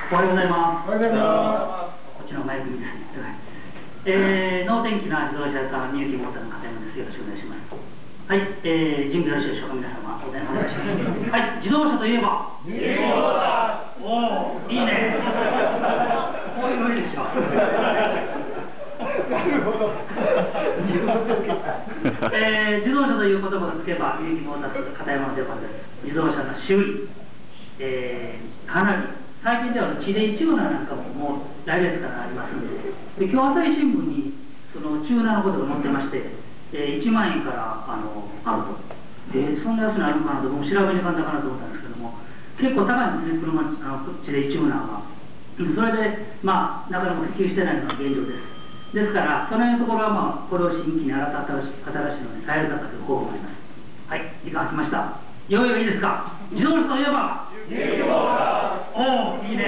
おはようございます。おはようございます。こっちのマイクにですね。能天気な自動車屋さん、みゆきモーターの片山です。よろしくお願いします。はい、準備よろしいでしょうか、皆様。お願いします。はい、自動車といえば。ミユキモーター。おお、いいね。こういうのいいでしょ。なるほど。自動車という言葉がつけば、みゆきモーターと片山の出番です。自動車の修理。かなり。最近では地デイチューナーなんかももう来月からありますので、今日朝日新聞にそのチューナーのことが載ってまして、1万円からあると。そんな安いのあるのかなと僕も調べにかんだかなと思ったんですけども、結構高いんですね、地デイチューナーは。それで、まあ、なかなか普及してないのが現状です。ですから、その辺のところは、まあ、これを新規に新しいのに変えるかという方法があります。はい、時間空きました。いよいよいいですか。自動車といえば、ミユキモーター。おお、いいね。